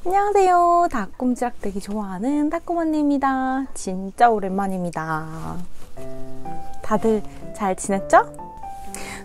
안녕하세요. 닭꼼지락 되게 좋아하는 닭꼼 언니입니다. 진짜 오랜만입니다. 다들 잘 지냈죠?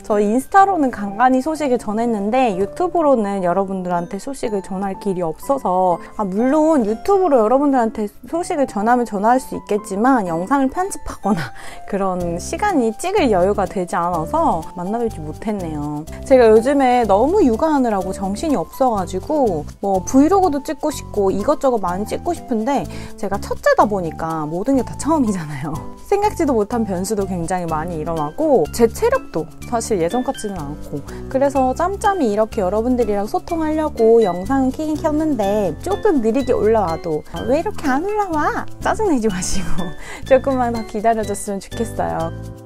저 인스타로는 간간히 소식을 전했는데 유튜브로는 여러분들한테 소식을 전할 길이 없어서 물론 유튜브로 여러분들한테 소식을 전하면 전할 수 있겠지만 영상을 편집하거나 그런 시간이 찍을 여유가 되지 않아서 만나뵙지 못했네요. 제가 요즘에 너무 육아하느라고 정신이 없어가지고 브이로그도 찍고 싶고 이것저것 많이 찍고 싶은데 제가 첫째다 보니까 모든 게 다 처음이잖아요. 생각지도 못한 변수도 굉장히 많이 일어나고 제 체력도 사실 예전 같지는 않고 그래서 짬짬이 이렇게 여러분들이랑 소통하려고 영상을 켜긴 켰는데 조금 느리게 올라와도 왜 이렇게 안 올라와? 짜증내지 마시고 조금만 더 기다려줬으면 좋겠어요.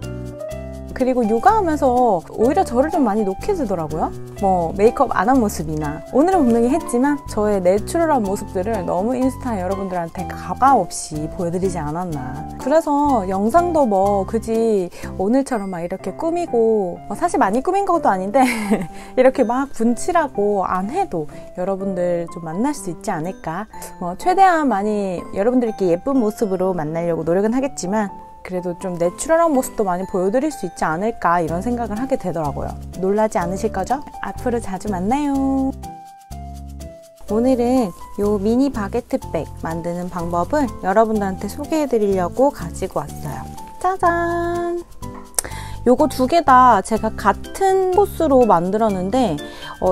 그리고 육아하면서 오히려 저를 좀 많이 노게지더라고요. 메이크업 안 한 모습이나 오늘은 분명히 했지만 저의 내추럴한 모습들을 너무 인스타에 여러분들한테 가감 없이 보여드리지 않았나. 그래서 영상도 굳이 오늘처럼 막 이렇게 꾸미고 사실 많이 꾸민 것도 아닌데 이렇게 막 분칠하고 안 해도 여러분들 좀 만날 수 있지 않을까. 최대한 많이 여러분들께 예쁜 모습으로 만나려고 노력은 하겠지만 그래도 좀 내추럴한 모습도 많이 보여드릴 수 있지 않을까 이런 생각을 하게 되더라고요. 놀라지 않으실 거죠? 앞으로 자주 만나요. 오늘은 요 미니 바게트백 만드는 방법을 여러분들한테 소개해 드리려고 가지고 왔어요. 짜잔! 요거 두 개 다 제가 같은 코스로 만들었는데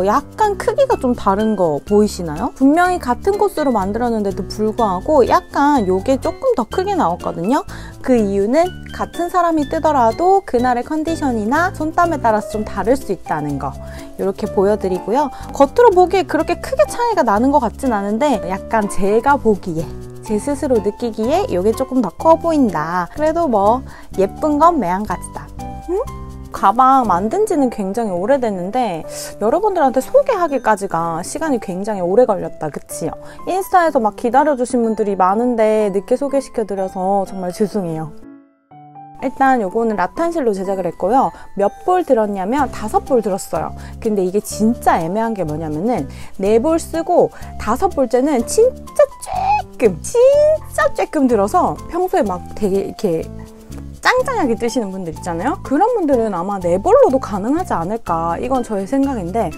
약간 크기가 좀 다른 거 보이시나요? 분명히 같은 코스로 만들었는데도 불구하고 약간 요게 조금 더 크게 나왔거든요. 그 이유는 같은 사람이 뜨더라도 그날의 컨디션이나 손땀에 따라서 좀 다를 수 있다는 거 이렇게 보여드리고요. 겉으로 보기에 그렇게 크게 차이가 나는 것 같진 않은데 약간 제가 보기에 제 스스로 느끼기에 이게 조금 더 커 보인다. 그래도 예쁜 건 매한가지다. 응? 가방 만든 지는 굉장히 오래됐는데 여러분들한테 소개하기까지가 시간이 굉장히 오래 걸렸다. 그치요? 인스타에서 막 기다려주신 분들이 많은데 늦게 소개시켜드려서 정말 죄송해요. 일단 요거는 라탄실로 제작을 했고요. 몇 볼 들었냐면 5볼 들었어요. 근데 이게 진짜 애매한 게 뭐냐면은 4볼 쓰고 5볼째는 진짜 쬐끔 들어서 평소에 막 되게 이렇게 짱짱하게 뜨시는 분들 있잖아요. 그런 분들은 아마 4볼로도 가능하지 않을까. 이건 저의 생각인데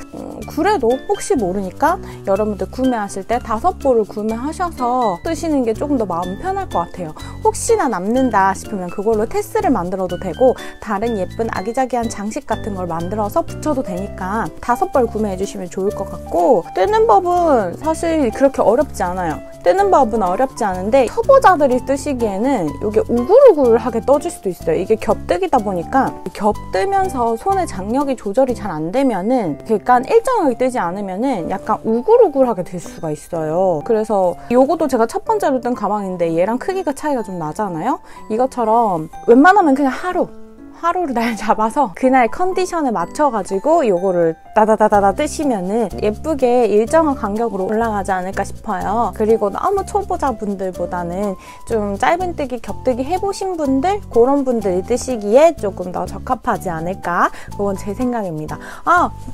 그래도 혹시 모르니까 여러분들 구매하실 때 5볼을 구매하셔서 뜨시는 게 조금 더 마음 편할 것 같아요. 혹시나 남는다 싶으면 그걸로 테스를 만들어도 되고 다른 예쁜 아기자기한 장식 같은 걸 만들어서 붙여도 되니까 5벌 구매해 주시면 좋을 것 같고 뜨는 법은 사실 그렇게 어렵지 않아요. 뜨는 법은 어렵지 않은데 초보자들이 뜨시기에는 이게 우글우글하게 떠줄 수도 있어요. 이게 겹뜨기다 보니까 겹뜨면서 손의 장력이 조절이 잘 안 되면은 약간 일정하게 뜨지 않으면은 약간 우글우글하게 될 수가 있어요. 그래서 요것도 제가 첫 번째로 뜬 가방인데 얘랑 크기가 차이가 좀 나잖아요. 이것처럼 웬만하면 그냥 하루를 날 잡아서 그날 컨디션에 맞춰가지고 요거를 다다다다다 뜨시면은 예쁘게 일정한 간격으로 올라가지 않을까 싶어요. 그리고 너무 초보자분들보다는 좀 짧은 뜨기, 겹뜨기 해보신 분들 그런 분들이 뜨시기에 조금 더 적합하지 않을까. 그건 제 생각입니다.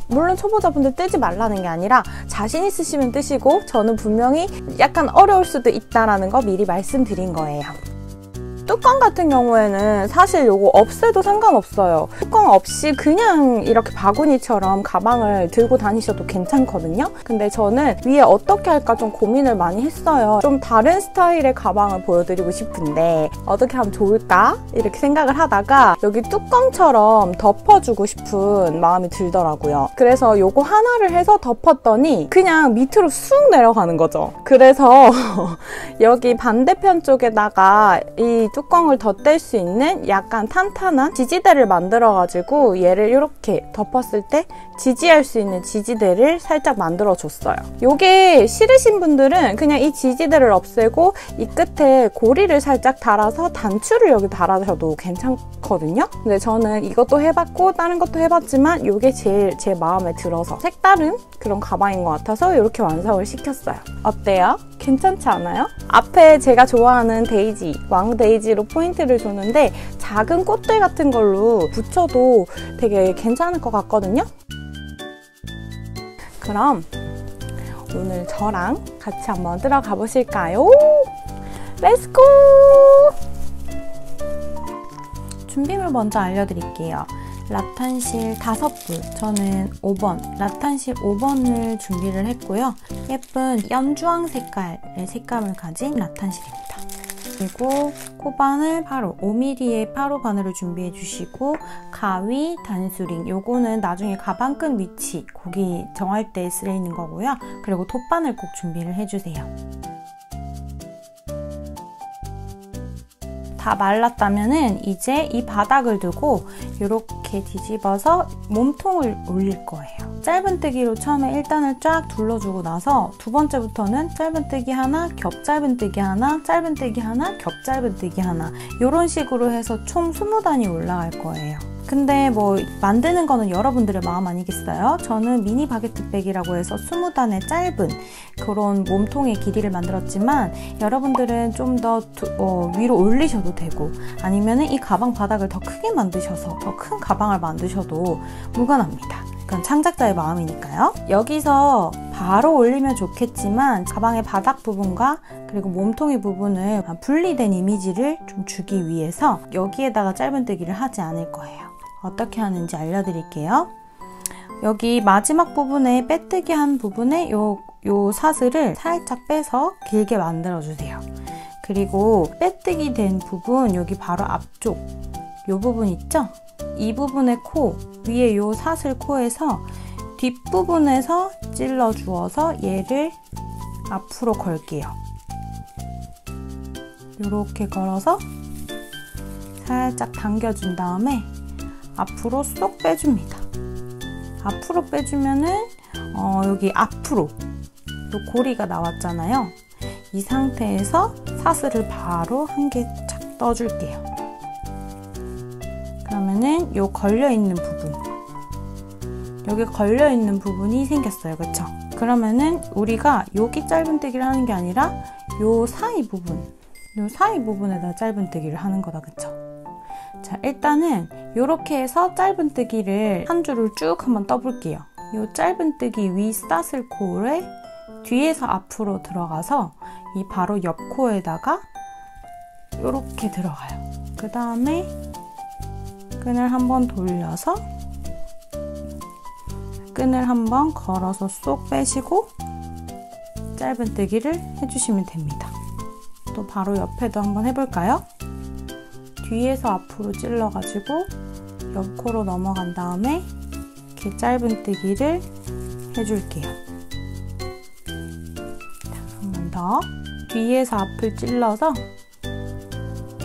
물론 초보자분들 뜨지 말라는 게 아니라 자신 있으시면 뜨시고 저는 분명히 약간 어려울 수도 있다는 거 미리 말씀드린 거예요. 뚜껑 같은 경우에는 사실 요거 없애도 상관없어요. 뚜껑 없이 그냥 이렇게 바구니처럼 가방을 들고 다니셔도 괜찮거든요. 근데 저는 위에 어떻게 할까 좀 고민을 많이 했어요. 좀 다른 스타일의 가방을 보여드리고 싶은데 어떻게 하면 좋을까? 이렇게 생각을 하다가 여기 뚜껑처럼 덮어주고 싶은 마음이 들더라고요. 그래서 요거 하나를 해서 덮었더니 그냥 밑으로 쑥 내려가는 거죠. 그래서 여기 반대편 쪽에다가 이 뚜껑을 덧댈 수 있는 약간 탄탄한 지지대를 만들어가지고 얘를 이렇게 덮었을 때 지지할 수 있는 지지대를 살짝 만들어줬어요. 요게 싫으신 분들은 그냥 이 지지대를 없애고 이 끝에 고리를 살짝 달아서 단추를 여기 달아셔도 괜찮거든요. 근데 저는 이것도 해봤고 다른 것도 해봤지만 요게 제일 제 마음에 들어서 색다른 그런 가방인 것 같아서 이렇게 완성을 시켰어요. 어때요? 괜찮지 않아요? 앞에 제가 좋아하는 데이지, 왕 데이지로 포인트를 줬는데 작은 꽃들 같은 걸로 붙여도 되게 괜찮을 것 같거든요? 그럼 오늘 저랑 같이 한번 들어가 보실까요? 렛츠고! 준비물 먼저 알려드릴게요. 라탄실 5부, 저는 5번, 라탄실 5번을 준비를 했고요. 예쁜 연주황 색깔의 색감을 가진 라탄실입니다. 그리고 코바늘 8호, 5mm의 8호 바늘을 준비해 주시고 가위, 단수링, 요거는 나중에 가방끈 위치, 거기 정할 때 쓰이는 거고요. 그리고 톱바늘 꼭 준비를 해주세요. 다 말랐다면은 이제 이 바닥을 두고 이렇게 뒤집어서 몸통을 올릴 거예요. 짧은뜨기로 처음에 1단을 쫙 둘러주고 나서 두 번째부터는 짧은뜨기 하나, 겹 짧은뜨기 하나, 짧은뜨기 하나, 겹 짧은뜨기 하나 이런 식으로 해서 총 20단이 올라갈 거예요. 근데 뭐 만드는 거는 여러분들의 마음 아니겠어요? 저는 미니 바게트백이라고 해서 20단의 짧은 그런 몸통의 길이를 만들었지만 여러분들은 좀 더 위로 올리셔도 되고 아니면 이 가방 바닥을 더 크게 만드셔서 더 큰 가방을 만드셔도 무관합니다. 그건 창작자의 마음이니까요. 여기서 바로 올리면 좋겠지만 가방의 바닥 부분과 그리고 몸통의 부분을 분리된 이미지를 좀 주기 위해서 여기에다가 짧은뜨기를 하지 않을 거예요. 어떻게 하는지 알려드릴게요. 여기 마지막 부분에 빼뜨기 한 부분에 요 사슬을 살짝 빼서 길게 만들어주세요. 그리고 빼뜨기 된 부분 여기 바로 앞쪽 요 부분 있죠? 이 부분의 코 위에 요 사슬 코에서 뒷부분에서 찔러 주어서 얘를 앞으로 걸게요. 이렇게 걸어서 살짝 당겨준 다음에 앞으로 쏙 빼줍니다. 앞으로 빼주면은 여기 앞으로 요 고리가 나왔잖아요. 이 상태에서 사슬을 바로 한 개 착 떠줄게요. 그러면은 요 걸려있는 부분 여기 걸려있는 부분이 생겼어요. 그쵸? 그러면은 우리가 여기 짧은뜨기를 하는 게 아니라 요 사이 부분에다 짧은뜨기를 하는 거다. 그쵸? 자, 일단은 요렇게 해서 짧은뜨기를 한 줄을 쭉 한번 떠볼게요. 요 짧은뜨기 위 사슬코에 뒤에서 앞으로 들어가서 이 바로 옆 코에다가 요렇게 들어가요. 그 다음에 끈을 한번 돌려서 끈을 한번 걸어서 쏙 빼시고 짧은뜨기를 해주시면 됩니다. 또 바로 옆에도 한번 해볼까요? 뒤에서 앞으로 찔러가지고 옆코로 넘어간 다음에 이렇게 짧은뜨기를 해줄게요. 한 번 더 뒤에서 앞을 찔러서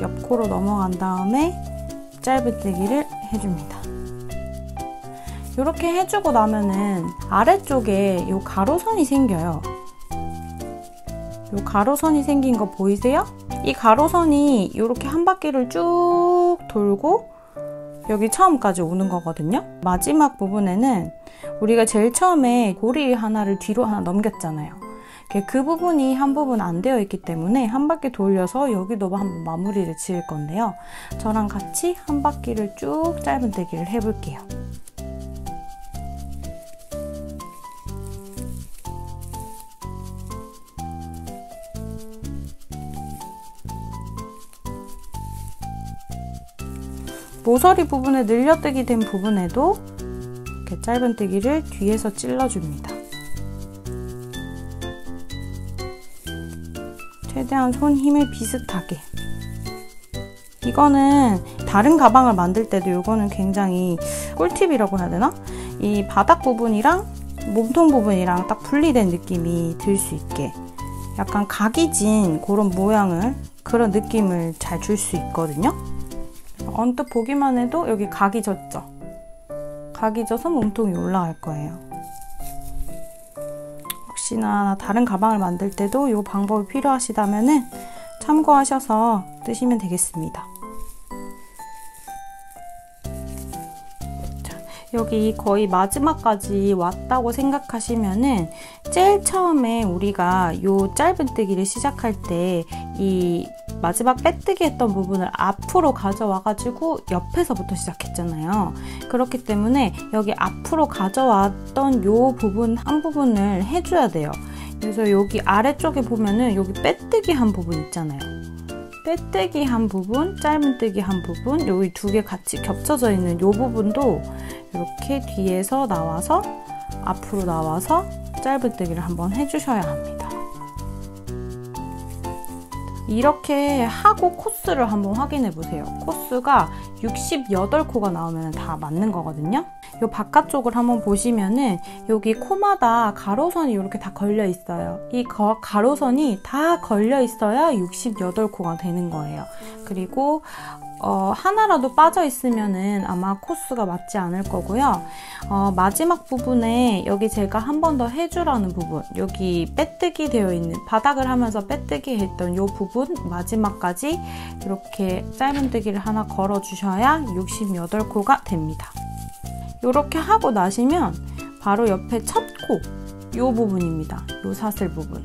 옆코로 넘어간 다음에 짧은뜨기를 해줍니다. 이렇게 해주고 나면은 아래쪽에 요 가로선이 생겨요. 요 가로선이 생긴 거 보이세요? 이 가로선이 이렇게 한 바퀴를 쭉 돌고 여기 처음까지 오는 거거든요. 마지막 부분에는 우리가 제일 처음에 고리 하나를 뒤로 하나 넘겼잖아요. 그 부분이 한 부분 안 되어 있기 때문에 한 바퀴 돌려서 여기도 한번 마무리를 지을 건데요. 저랑 같이 한 바퀴를 쭉 짧은뜨기를 해볼게요. 모서리 부분에 늘려뜨기 된 부분에도 이렇게 짧은뜨기를 뒤에서 찔러줍니다. 최대한 손 힘을 비슷하게. 이거는 다른 가방을 만들 때도 이거는 굉장히 꿀팁이라고 해야 되나? 이 바닥 부분이랑 몸통 부분이랑 딱 분리된 느낌이 들 수 있게 약간 각이 진 그런 그런 느낌을 잘 줄 수 있거든요. 언뜻 보기만 해도 여기 각이 졌죠? 각이 져서 몸통이 올라갈 거예요. 혹시나 다른 가방을 만들 때도 이 방법이 필요하시다면 참고하셔서 뜨시면 되겠습니다. 자, 여기 거의 마지막까지 왔다고 생각하시면은 제일 처음에 우리가 이 짧은뜨기를 시작할 때 이 마지막 빼뜨기 했던 부분을 앞으로 가져와 가지고 옆에서부터 시작했잖아요. 그렇기 때문에 여기 앞으로 가져왔던 이 부분 한 부분을 해줘야 돼요. 그래서 여기 아래쪽에 보면은 여기 빼뜨기 한 부분 있잖아요. 빼뜨기 한 부분, 짧은뜨기 한 부분, 여기 두 개 같이 겹쳐져 있는 이 부분도 이렇게 뒤에서 나와서 앞으로 나와서 짧은뜨기를 한번 해주셔야 합니다. 이렇게 하고 코스를 한번 확인해 보세요. 코스가 68코가 나오면 다 맞는 거거든요. 이 바깥쪽을 한번 보시면은 여기 코마다 가로선이 이렇게 다 걸려 있어요. 이 가로선이 다 걸려 있어야 68코가 되는 거예요. 그리고 하나라도 빠져 있으면은 아마 코스가 맞지 않을 거고요. 마지막 부분에 여기 제가 한 번 더 해주라는 부분, 여기 빼뜨기 되어 있는, 바닥을 하면서 빼뜨기 했던 이 부분 마지막까지 이렇게 짧은뜨기를 하나 걸어 주셔야 68코가 됩니다. 이렇게 하고 나시면 바로 옆에 첫 코, 이 부분입니다. 이 사슬 부분.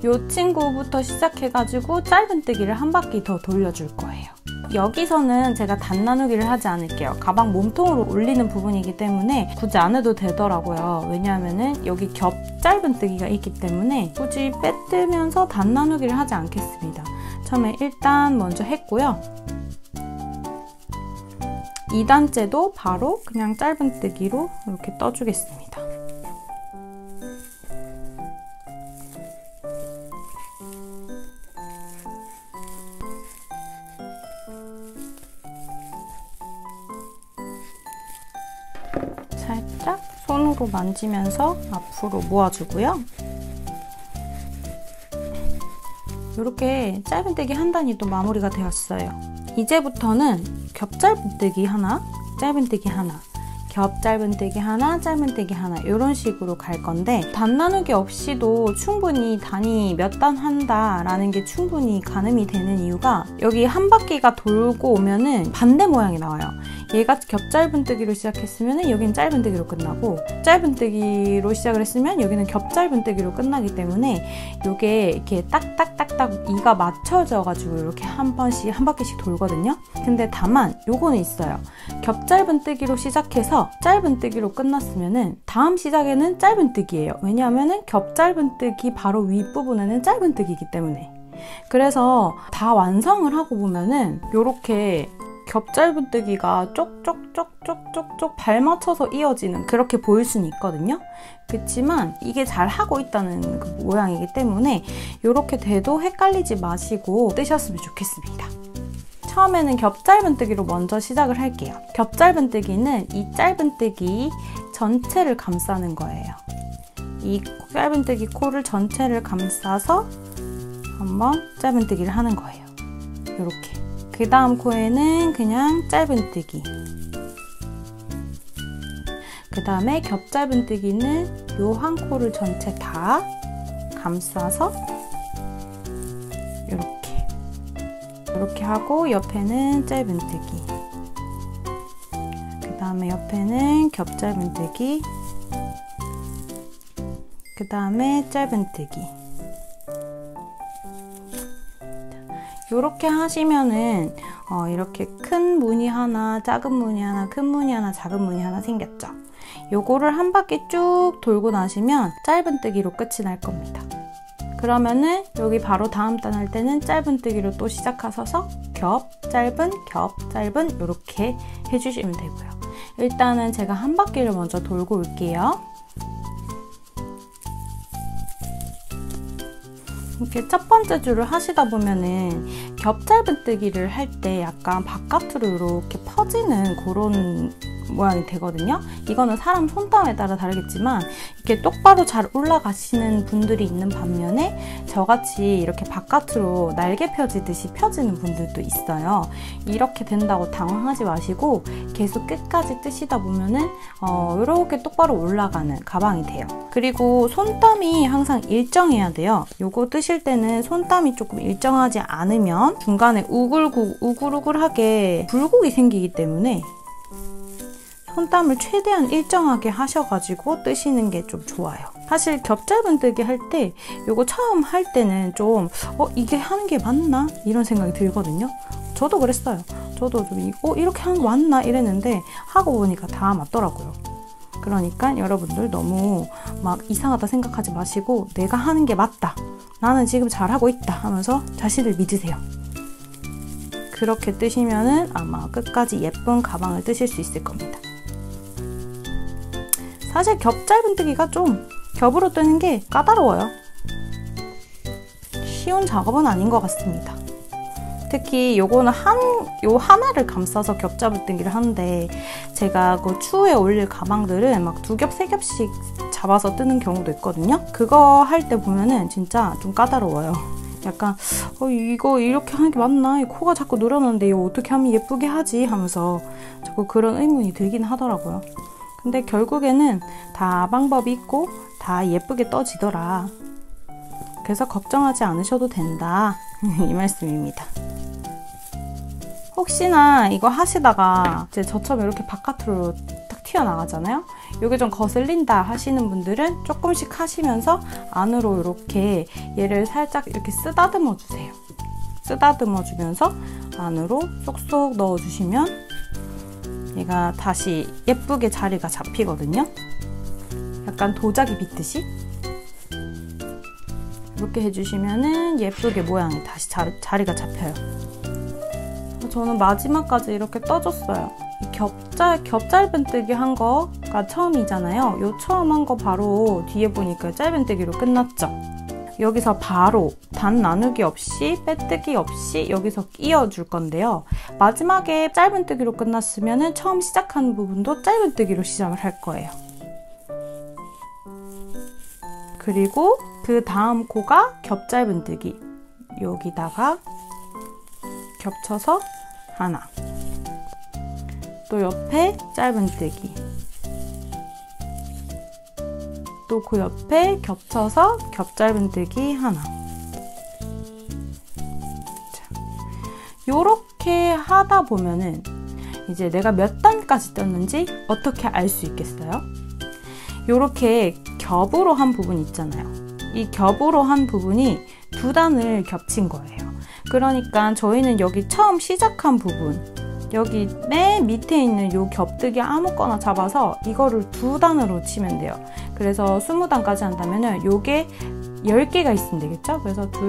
이 친구부터 시작해가지고 짧은뜨기를 한 바퀴 더 돌려줄 거예요. 여기서는 제가 단 나누기를 하지 않을게요. 가방 몸통으로 올리는 부분이기 때문에 굳이 안 해도 되더라고요. 왜냐하면은 여기 겹 짧은뜨기가 있기 때문에 굳이 빼뜨면서 단 나누기를 하지 않겠습니다. 처음에 1단 먼저 했고요. 2단째도 바로 그냥 짧은뜨기로 이렇게 떠주겠습니다. 살짝 손으로 만지면서 앞으로 모아주고요. 이렇게 짧은뜨기 한 단이 또 마무리가 되었어요. 이제부터는 겹 짧은뜨기 하나, 짧은뜨기 하나, 겹 짧은뜨기 하나, 짧은뜨기 하나 이런 식으로 갈 건데 단 나누기 없이도 충분히 단이 몇 단 한다라는 게 충분히 가늠이 되는 이유가 여기 한 바퀴가 돌고 오면은 반대 모양이 나와요. 얘가 겹 짧은뜨기로 시작했으면 여기는 짧은뜨기로 끝나고 짧은뜨기로 시작을 했으면 여기는 겹 짧은뜨기로 끝나기 때문에 이게 이렇게 딱딱딱딱 이가 맞춰져 가지고 이렇게 한 바퀴씩 돌거든요. 근데 다만 요거는 있어요. 겹 짧은뜨기로 시작해서 짧은뜨기로 끝났으면은 다음 시작에는 짧은뜨기예요. 왜냐하면은 겹 짧은뜨기 바로 윗부분에는 짧은뜨기이기 때문에. 그래서 다 완성을 하고 보면은 요렇게 겹 짧은뜨기가 쪽쪽쪽쪽쪽쪽 발 맞춰서 이어지는 그렇게 보일 수는 있거든요. 그렇지만 이게 잘 하고 있다는 그 모양이기 때문에 이렇게 돼도 헷갈리지 마시고 뜨셨으면 좋겠습니다. 처음에는 겹 짧은뜨기로 먼저 시작을 할게요. 겹 짧은뜨기는 이 짧은뜨기 전체를 감싸는 거예요. 이 짧은뜨기 코를 전체를 감싸서 한번 짧은뜨기를 하는 거예요. 이렇게. 그 다음 코에는 그냥 짧은뜨기. 그 다음에 겹 짧은뜨기는 요 한 코를 전체 다 감싸서 이렇게 하고 옆에는 짧은뜨기. 그 다음에 옆에는 겹 짧은뜨기. 그 다음에 짧은뜨기. 이렇게 하시면은 이렇게 큰 무늬 하나, 작은 무늬 하나, 큰 무늬 하나, 작은 무늬 하나 생겼죠. 요거를 한 바퀴 쭉 돌고 나시면 짧은뜨기로 끝이 날 겁니다. 그러면은 여기 바로 다음 단 할 때는 짧은뜨기로 또 시작하셔서 겹, 짧은, 이렇게 해주시면 되고요. 일단은 제가 한 바퀴를 먼저 돌고 올게요. 이렇게 첫 번째 줄을 하시다 보면은 겹 짧은뜨기를 할 때 약간 바깥으로 이렇게 퍼지는 그런 모양이 되거든요. 이거는 사람 손땀에 따라 다르겠지만 이렇게 똑바로 잘 올라가시는 분들이 있는 반면에 저같이 이렇게 바깥으로 날개 펴지듯이 펴지는 분들도 있어요. 이렇게 된다고 당황하지 마시고 계속 끝까지 뜨시다 보면은 이렇게 똑바로 올라가는 가방이 돼요. 그리고 손땀이 항상 일정해야 돼요. 요거 뜨실 때는 손땀이 조금 일정하지 않으면 중간에 우글우글하게 굴곡이 생기기 때문에 손땀을 최대한 일정하게 하셔가지고 뜨시는 게 좀 좋아요. 사실 겹 짧은뜨기 할 때 요거 처음 할 때는 좀 이게 하는 게 맞나? 이런 생각이 들거든요. 저도 그랬어요. 저도 좀 이렇게 하는 거 맞나? 이랬는데 하고 보니까 다 맞더라고요. 그러니까 여러분들 너무 막 이상하다 생각하지 마시고 내가 하는 게 맞다. 나는 지금 잘하고 있다 하면서 자신을 믿으세요. 그렇게 뜨시면은 아마 끝까지 예쁜 가방을 뜨실 수 있을 겁니다. 사실 겹 짧은뜨기가 좀 겹으로 뜨는 게 까다로워요. 쉬운 작업은 아닌 것 같습니다. 특히 요거는 요 하나를 감싸서 겹 짧은뜨기를 하는데 제가 그 추후에 올릴 가방들은 막 2겹, 3겹씩 잡아서 뜨는 경우도 있거든요. 그거 할 때 보면은 진짜 좀 까다로워요. 약간 이거 이렇게 하는 게 맞나? 이 코가 자꾸 늘어나는데 이거 어떻게 하면 예쁘게 하지? 하면서 자꾸 그런 의문이 들긴 하더라고요. 근데 결국에는 다 방법이 있고 다 예쁘게 떠지더라. 그래서 걱정하지 않으셔도 된다. 이 말씀입니다. 혹시나 이거 하시다가 이제 저처럼 이렇게 바깥으로 딱 튀어나가잖아요. 이게 좀 거슬린다 하시는 분들은 조금씩 하시면서 안으로 이렇게 얘를 살짝 이렇게 쓰다듬어 주세요. 쓰다듬어 주면서 안으로 쏙쏙 넣어 주시면 얘가 다시 예쁘게 자리가 잡히거든요. 약간 도자기 빗듯이 이렇게 해주시면은 예쁘게 모양이 다시 자리가 잡혀요. 저는 마지막까지 이렇게 떠줬어요. 겹 짧은뜨기 한 거가 처음이잖아요. 요 처음 한 거 바로 뒤에 보니까 짧은뜨기로 끝났죠. 여기서 바로 단 나누기 없이 빼뜨기 없이 여기서 끼워줄 건데요. 마지막에 짧은뜨기로 끝났으면 처음 시작하는 부분도 짧은뜨기로 시작을 할 거예요. 그리고 그 다음 코가 겹 짧은뜨기. 여기다가 겹쳐서 하나. 또 옆에 짧은뜨기. 또 그 옆에 겹쳐서 겹 짧은뜨기 하나. 자, 요렇게 하다 보면은 이제 내가 몇 단까지 떴는지 어떻게 알 수 있겠어요? 요렇게 겹으로 한 부분 있잖아요. 이 겹으로 한 부분이 2단을 겹친 거예요. 그러니까 저희는 여기 처음 시작한 부분, 여기 맨 밑에 있는 요 겹뜨기 아무거나 잡아서 이거를 2단으로 치면 돼요. 그래서 20단까지 한다면은 요게 10개가 있으면 되겠죠? 그래서 2, 4,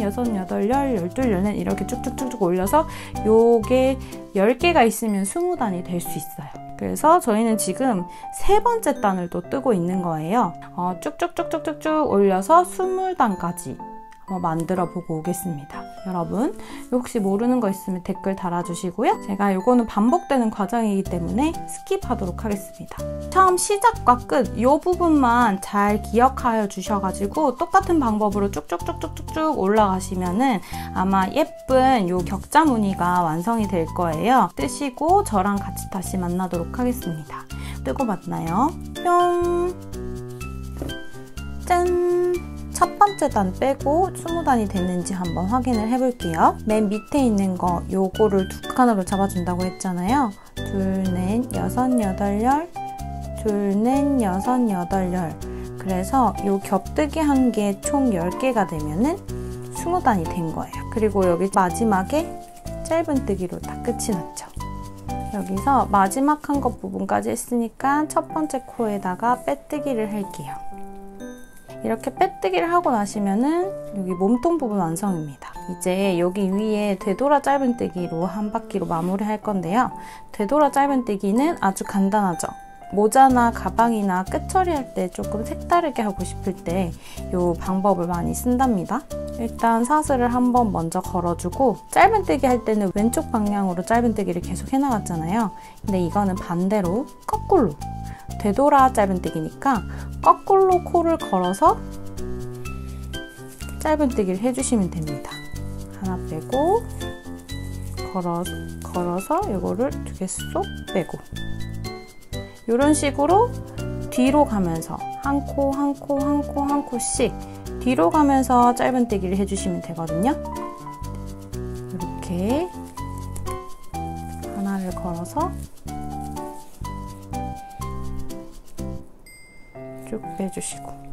6, 8, 10, 12, 14 이렇게 쭉쭉쭉쭉 올려서 요게 10개가 있으면 20단이 될 수 있어요. 그래서 저희는 지금 3번째 단을 또 뜨고 있는 거예요. 쭉쭉쭉쭉쭉쭉 올려서 20단까지 만들어 보고 오겠습니다. 여러분 혹시 모르는 거 있으면 댓글 달아주시고요. 제가 이거는 반복되는 과정이기 때문에 스킵하도록 하겠습니다. 처음 시작과 끝 이 부분만 잘 기억하여 주셔가지고 똑같은 방법으로 쭉쭉쭉쭉쭉 올라가시면은 아마 예쁜 요 격자 무늬가 완성이 될 거예요. 뜨시고 저랑 같이 다시 만나도록 하겠습니다. 뜨고 만나요. 뿅! 짠! 첫 번째 단 빼고 20단이 됐는지 한번 확인을 해볼게요. 맨 밑에 있는 거 요거를 2칸으로 잡아준다고 했잖아요. 2, 4, 6, 8, 10 2, 4, 6, 8, 10 그래서 요 겹뜨기 한 개 총 10개가 되면은 20단이 된 거예요. 그리고 여기 마지막에 짧은뜨기로 다 끝이 났죠. 여기서 마지막 한 것 부분까지 했으니까 첫 번째 코에다가 빼뜨기를 할게요. 이렇게 빼뜨기를 하고 나시면은 여기 몸통 부분 완성입니다. 이제 여기 위에 되돌아 짧은뜨기로 한 바퀴로 마무리 할 건데요. 되돌아 짧은뜨기는 아주 간단하죠. 모자나 가방이나 끝처리할 때 조금 색다르게 하고 싶을 때 이 방법을 많이 쓴답니다. 일단 사슬을 한번 먼저 걸어주고 짧은뜨기 할 때는 왼쪽 방향으로 짧은뜨기를 계속 해나갔잖아요. 근데 이거는 반대로 거꾸로 되돌아 짧은뜨기니까 거꾸로 코를 걸어서 짧은뜨기를 해주시면 됩니다. 하나 빼고 걸어서 이거를 2개 쏙 빼고 이런 식으로 뒤로 가면서 한 코, 한 코, 한 코, 한 코씩 뒤로 가면서 짧은뜨기를 해주시면 되거든요. 이렇게 하나를 걸어서 쭉 빼주시고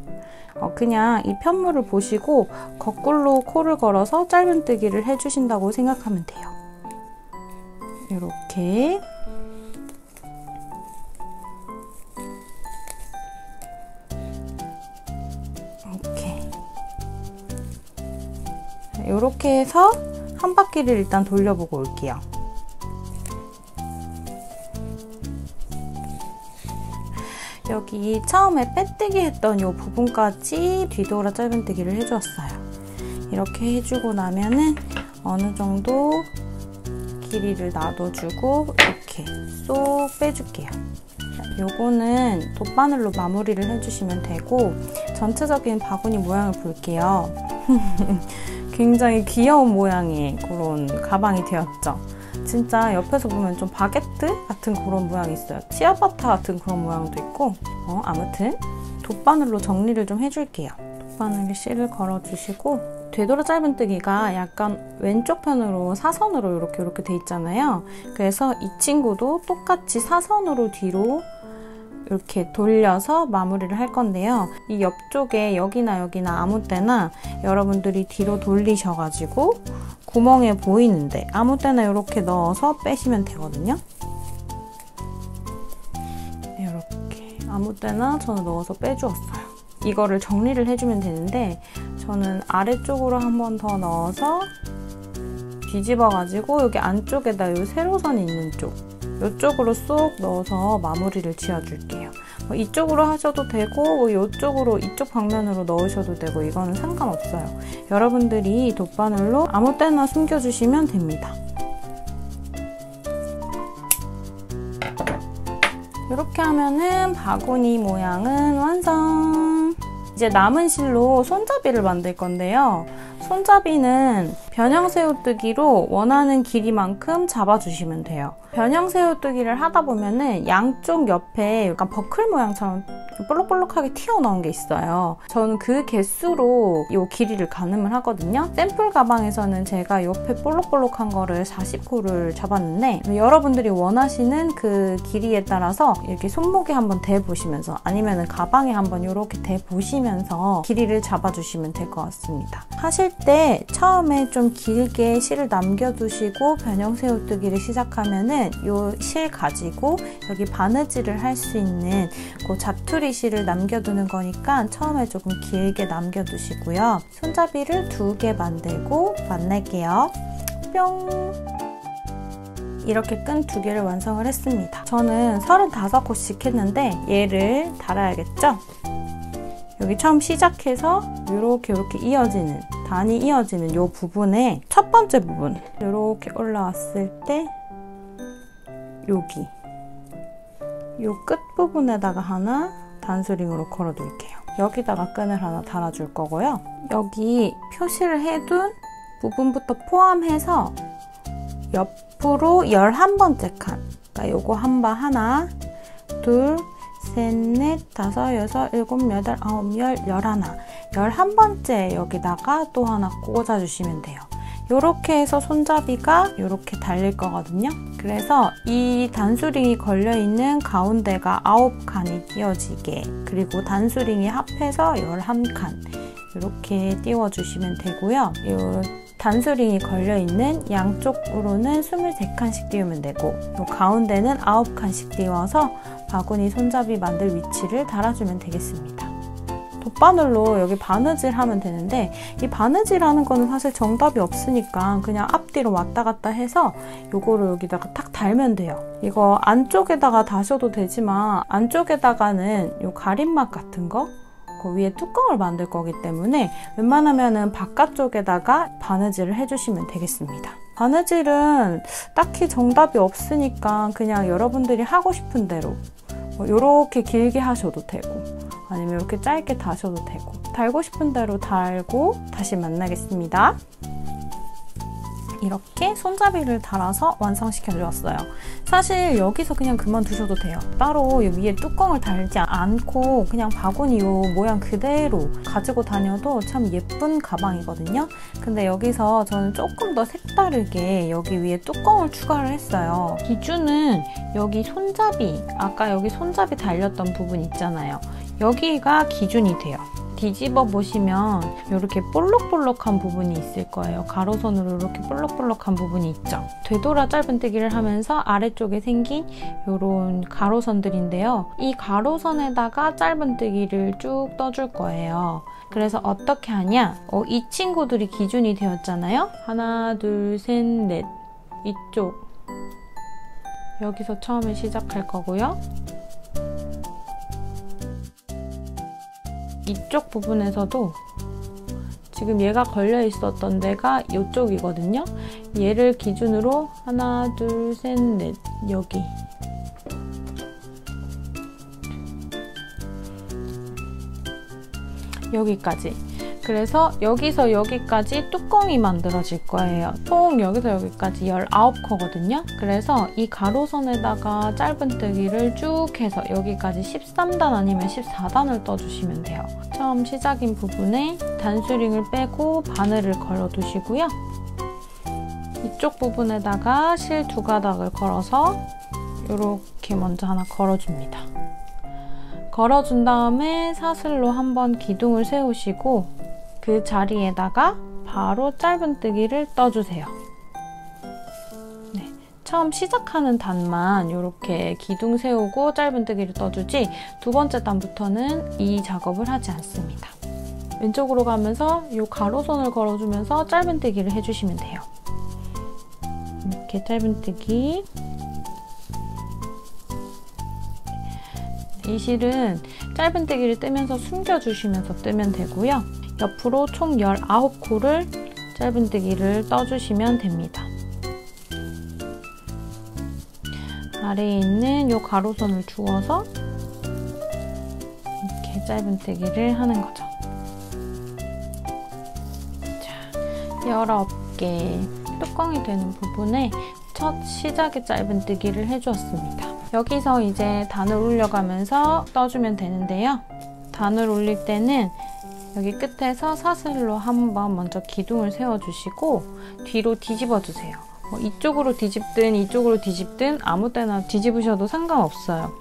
그냥 이 편물을 보시고 거꾸로 코를 걸어서 짧은뜨기를 해주신다고 생각하면 돼요. 이렇게 이렇게 해서 한 바퀴를 일단 돌려보고 올게요. 여기 처음에 빼뜨기 했던 이 부분까지 뒤돌아 짧은뜨기를 해주었어요. 이렇게 해주고 나면은 어느 정도 길이를 놔둬주고 이렇게 쏙 빼줄게요. 요거는 돗바늘로 마무리를 해주시면 되고, 전체적인 바구니 모양을 볼게요. 굉장히 귀여운 모양의 그런 가방이 되었죠. 진짜 옆에서 보면 좀 바게트 같은 그런 모양이 있어요. 치아바타 같은 그런 모양도 있고, 아무튼 돗바늘로 정리를 좀 해줄게요. 돗바늘에 실을 걸어주시고, 되돌아 짧은뜨기가 약간 왼쪽 편으로 사선으로 이렇게 돼 있잖아요. 그래서 이 친구도 똑같이 사선으로 뒤로 이렇게 돌려서 마무리를 할 건데요. 이 옆쪽에 여기나 아무 때나 여러분들이 뒤로 돌리셔가지고 구멍에 보이는데 아무 때나 이렇게 넣어서 빼시면 되거든요. 이렇게 아무 때나 저는 넣어서 빼주었어요. 이거를 정리를 해주면 되는데, 저는 아래쪽으로 한 번 더 넣어서 뒤집어가지고 여기 안쪽에다 이 세로선이 있는 쪽, 이쪽으로 쏙 넣어서 마무리를 지어줄게요. 이쪽으로 하셔도 되고 이쪽으로, 이쪽 방면으로 넣으셔도 되고 이거는 상관없어요. 여러분들이 돗바늘로 아무 때나 숨겨주시면 됩니다. 이렇게 하면은 바구니 모양은 완성! 이제 남은 실로 손잡이를 만들 건데요. 손잡이는 변형 새우뜨기로 원하는 길이만큼 잡아주시면 돼요. 변형 새우뜨기를 하다 보면은 양쪽 옆에 약간 버클 모양처럼 볼록볼록하게 튀어나온 게 있어요. 저는 그 개수로 이 길이를 가늠을 하거든요. 샘플 가방에서는 제가 옆에 볼록볼록한 거를 40호를 잡았는데, 여러분들이 원하시는 그 길이에 따라서 이렇게 손목에 한번 대보시면서 아니면 가방에 한번 이렇게 대보시면서 길이를 잡아주시면 될 것 같습니다. 하실 때 처음에 좀 길게 실을 남겨두시고 변형 새우뜨기를 시작하면은 이 실 가지고 여기 바느질을 할 수 있는 그 자투리 실을 남겨두는 거니까 처음에 조금 길게 남겨두시고요. 손잡이를 2개 만들고 만날게요. 뿅! 이렇게 끈 2개를 완성을 했습니다. 저는 35코씩 했는데 얘를 달아야겠죠? 여기 처음 시작해서 이렇게 이어지는, 단이 이어지는 이 부분에 첫 번째 부분 이렇게 올라왔을 때 여기 이 끝부분에다가 하나 단수링으로 걸어둘게요. 여기다가 끈을 하나 달아줄 거고요. 여기 표시를 해둔 부분부터 포함해서 옆으로 11번째 칸, 그러니까 요거 한 번 하나, 둘, 셋, 넷, 다섯, 여섯, 일곱, 여덟, 아홉, 열, 11번째 여기다가 또 하나 꽂아주시면 돼요. 이렇게 해서 손잡이가 이렇게 달릴 거거든요. 그래서 이 단수링이 걸려있는 가운데가 9칸이 띄워지게, 그리고 단수링이 합해서 11칸 이렇게 띄워주시면 되고요. 이 단수링이 걸려있는 양쪽으로는 23칸씩 띄우면 되고, 이 가운데는 9칸씩 띄워서 바구니 손잡이 만들 위치를 달아주면 되겠습니다. 돗바늘로 여기 바느질 하면 되는데, 이 바느질 하는 거는 사실 정답이 없으니까 그냥 앞뒤로 왔다 갔다 해서 요거를 여기다가 탁 달면 돼요. 이거 안쪽에다가 다셔도 되지만 안쪽에다가는 요 가림막 같은 거 그 위에 뚜껑을 만들 거기 때문에 웬만하면은 바깥쪽에다가 바느질을 해주시면 되겠습니다. 바느질은 딱히 정답이 없으니까 그냥 여러분들이 하고 싶은 대로 이렇게 길게 하셔도 되고 아니면 이렇게 짧게 다셔도 되고, 달고 싶은 대로 달고 다시 만나겠습니다. 이렇게 손잡이를 달아서 완성시켜 주었어요. 사실 여기서 그냥 그만두셔도 돼요. 따로 위에 뚜껑을 달지 않고 그냥 바구니 이 모양 그대로 가지고 다녀도 참 예쁜 가방이거든요. 근데 여기서 저는 조금 더 색다르게 여기 위에 뚜껑을 추가를 했어요. 기준은 여기 손잡이, 아까 여기 손잡이 달렸던 부분 있잖아요. 여기가 기준이 돼요. 뒤집어 보시면 이렇게 볼록볼록한 부분이 있을 거예요. 가로선으로 이렇게 볼록볼록한 부분이 있죠. 되돌아 짧은뜨기를 하면서 아래쪽에 생긴 이런 가로선들인데요. 이 가로선에다가 짧은뜨기를 쭉 떠줄 거예요. 그래서 어떻게 하냐? 이 친구들이 기준이 되었잖아요. 하나, 둘, 셋, 넷. 이쪽. 여기서 처음에 시작할 거고요. 이쪽 부분에서도 지금 얘가 걸려 있었던 데가 이쪽이거든요. 얘를 기준으로 하나, 둘, 셋, 넷. 여기. 여기까지. 그래서 여기서 여기까지 뚜껑이 만들어질 거예요. 총 여기서 여기까지 19코거든요. 그래서 이 가로선에다가 짧은뜨기를 쭉 해서 여기까지 13단 아니면 14단을 떠주시면 돼요. 처음 시작인 부분에 단수링을 빼고 바늘을 걸어두시고요. 이쪽 부분에다가 실 2가닥을 걸어서 이렇게 먼저 하나 걸어줍니다. 걸어준 다음에 사슬로 한번 기둥을 세우시고 그 자리에다가 바로 짧은뜨기를 떠주세요. 네, 처음 시작하는 단만 이렇게 기둥 세우고 짧은뜨기를 떠주지 두 번째 단부터는 이 작업을 하지 않습니다. 왼쪽으로 가면서 이 가로선을 걸어주면서 짧은뜨기를 해주시면 돼요. 이렇게 짧은뜨기. 이 실은 짧은뜨기를 뜨면서 숨겨주시면서 뜨면 되고요. 옆으로 총 19코를 짧은뜨기를 떠주시면 됩니다. 아래에 있는 이 가로선을 주워서 이렇게 짧은뜨기를 하는 거죠. 자, 19개 뚜껑이 되는 부분에 첫 시작의 짧은뜨기를 해주었습니다. 여기서 이제 단을 올려가면서 떠주면 되는데요. 단을 올릴 때는 여기 끝에서 사슬로 한번 먼저 기둥을 세워주시고 뒤로 뒤집어주세요. 이쪽으로 뒤집든 이쪽으로 뒤집든 아무 때나 뒤집으셔도 상관없어요.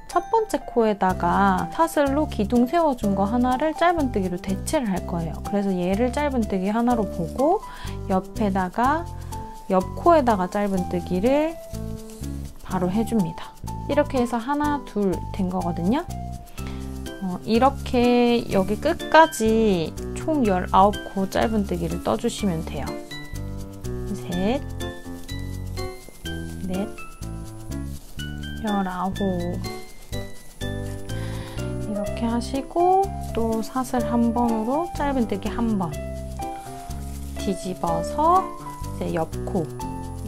첫 번째 코에다가 사슬로 기둥 세워준 거 하나를 짧은뜨기로 대체를 할 거예요. 그래서 얘를 짧은뜨기 하나로 보고 옆에다가 옆 코에다가 짧은뜨기를 바로 해줍니다. 이렇게 해서 하나, 둘 된 거거든요. 이렇게 여기 끝까지 총 19코 짧은뜨기를 떠주시면 돼요. 셋, 넷, 19. 이렇게 하시고 또 사슬 한 번으로 짧은뜨기 한 번 뒤집어서 이제 옆 코.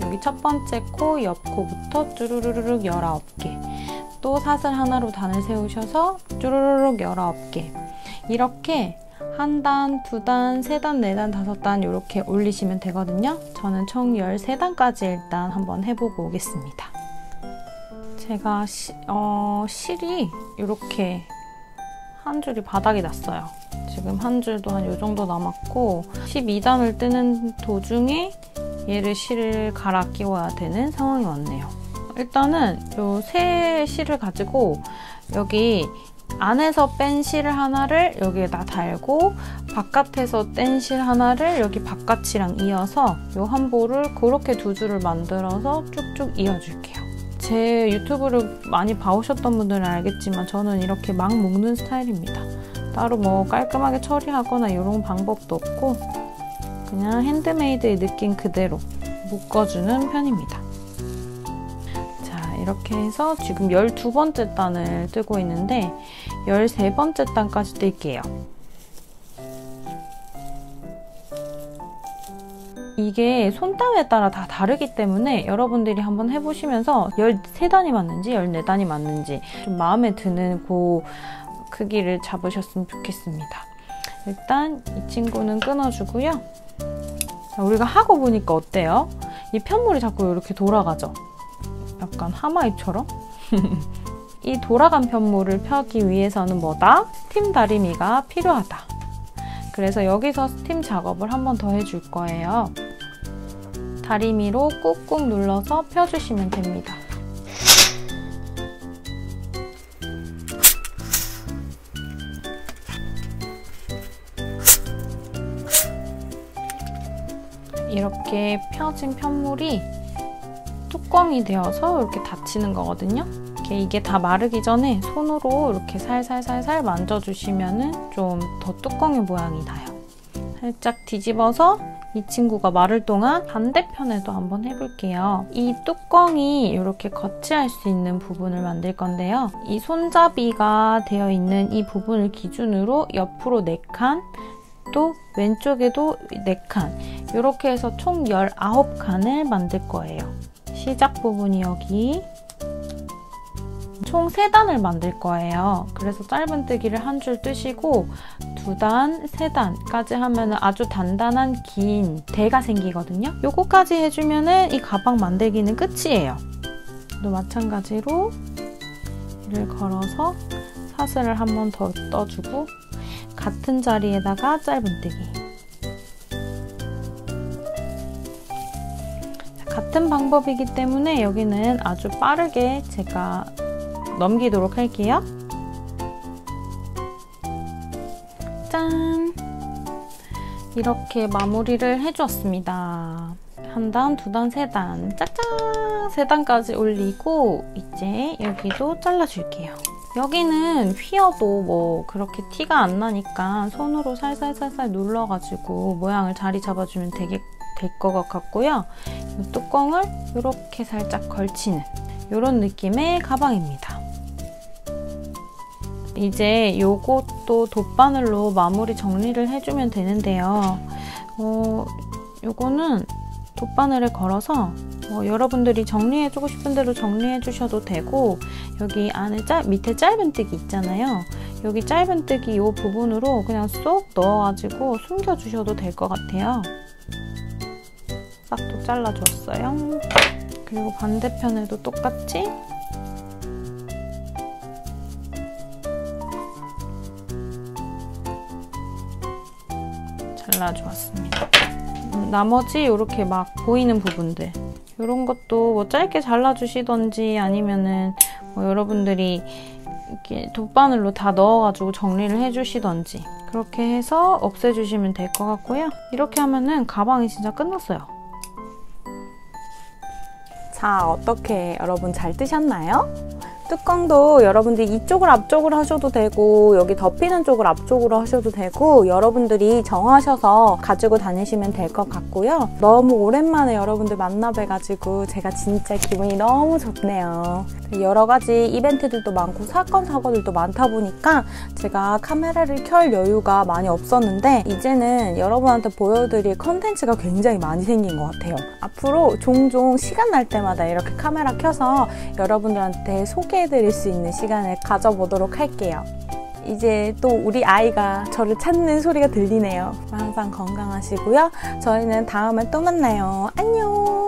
여기 첫 번째 코, 옆 코부터 쭈루루룩 19개. 또 사슬 하나로 단을 세우셔서 쭈루루룩 19개. 이렇게 한 단, 두 단, 세 단, 네 단, 다섯 단 이렇게 올리시면 되거든요. 저는 총 13단까지 일단 한번 해보고 오겠습니다. 제가 실이 이렇게 한 줄이 바닥이 났어요. 지금 한 줄도 한 요 정도 남았고 12단을 뜨는 도중에 얘를 실을 갈아 끼워야 되는 상황이 왔네요. 일단은 요 새 실을 가지고 여기 안에서 뺀 실을 하나를 여기에다 달고 바깥에서 뗀 실 하나를 여기 바깥이랑 이어서 요 한 볼을 그렇게 두 줄을 만들어서 쭉쭉 이어줄게요. 제 유튜브를 많이 봐오셨던 분들은 알겠지만 저는 이렇게 막 묶는 스타일입니다. 따로 뭐 깔끔하게 처리하거나 이런 방법도 없고 그냥 핸드메이드의 느낌 그대로 묶어주는 편입니다. 자, 이렇게 해서 지금 12번째 단을 뜨고 있는데 13번째 단까지 뜰게요. 이게 손땀에 따라 다 다르기 때문에 여러분들이 한번 해보시면서 13단이 맞는지 14단이 맞는지 좀 마음에 드는 그 크기를 잡으셨으면 좋겠습니다. 일단 이 친구는 끊어주고요. 자, 우리가 하고 보니까 어때요? 이 편물이 자꾸 이렇게 돌아가죠? 약간 하마입처럼? 이 돌아간 편물을 펴기 위해서는 뭐다? 스팀 다리미가 필요하다. 그래서 여기서 스팀 작업을 한 번 더 해줄 거예요. 다리미로 꾹꾹 눌러서 펴주시면 됩니다. 이렇게 펴진 편물이 뚜껑이 되어서 이렇게 닫히는 거거든요. 이게 다 마르기 전에 손으로 이렇게 살살살살 만져주시면은 좀 더 뚜껑의 모양이 나요. 살짝 뒤집어서 이 친구가 마를 동안 반대편에도 한번 해볼게요. 이 뚜껑이 이렇게 거치할 수 있는 부분을 만들 건데요. 이 손잡이가 되어 있는 이 부분을 기준으로 옆으로 4칸, 또 왼쪽에도 4칸, 이렇게 해서 총 19칸을 만들 거예요. 시작 부분이 여기. 총 3단을 만들 거예요. 그래서 짧은뜨기를 한 줄 뜨시고 2단, 3단까지 하면 아주 단단한 긴 대가 생기거든요. 요거까지 해주면 이 가방 만들기는 끝이에요. 또 마찬가지로 이를 걸어서 사슬을 한 번 더 떠주고 같은 자리에다가 짧은뜨기. 같은 방법이기 때문에 여기는 아주 빠르게 제가 넘기도록 할게요. 짠! 이렇게 마무리를 해주었습니다. 1단, 2단, 3단, 짜잔! 3단까지 올리고 이제 여기도 잘라줄게요. 여기는 휘어도 뭐 그렇게 티가 안 나니까 손으로 살살살살 눌러가지고 모양을 자리 잡아주면 될 것 같고요. 이 뚜껑을 이렇게 살짝 걸치는 이런 느낌의 가방입니다. 이제 요것도 돗바늘로 마무리 정리를 해주면 되는데요. 요거는 돗바늘을 걸어서 여러분들이 정리해주고 싶은 대로 정리해주셔도 되고, 여기 안에 밑에 짧은뜨기 있잖아요. 여기 짧은뜨기 이 부분으로 그냥 쏙 넣어가지고 숨겨주셔도 될 것 같아요. 싹둑 잘라줬어요. 그리고 반대편에도 똑같이 잘라주었습니다. 나머지 이렇게 막 보이는 부분들, 이런 것도 뭐 짧게 잘라주시던지 아니면은 뭐 여러분들이 이렇게 돗바늘로 다 넣어가지고 정리를 해주시던지 그렇게 해서 없애주시면 될 것 같고요. 이렇게 하면은 가방이 진짜 끝났어요. 자, 어떻게 여러분 잘 뜨셨나요? 뚜껑도 여러분들이 이쪽을 앞쪽으로 하셔도 되고 여기 덮이는 쪽을 앞쪽으로 하셔도 되고 여러분들이 정하셔서 가지고 다니시면 될 것 같고요. 너무 오랜만에 여러분들 만나 뵈가지고 제가 진짜 기분이 너무 좋네요. 여러 가지 이벤트들도 많고 사건들도 많다 보니까 제가 카메라를 켤 여유가 많이 없었는데 이제는 여러분한테 보여드릴 컨텐츠가 굉장히 많이 생긴 것 같아요. 앞으로 종종 시간 날 때마다 이렇게 카메라 켜서 여러분들한테 소개해드릴 수 있는 시간을 가져보도록 할게요. 이제 또 우리 아이가 저를 찾는 소리가 들리네요. 항상 건강하시고요. 저희는 다음에 또 만나요. 안녕!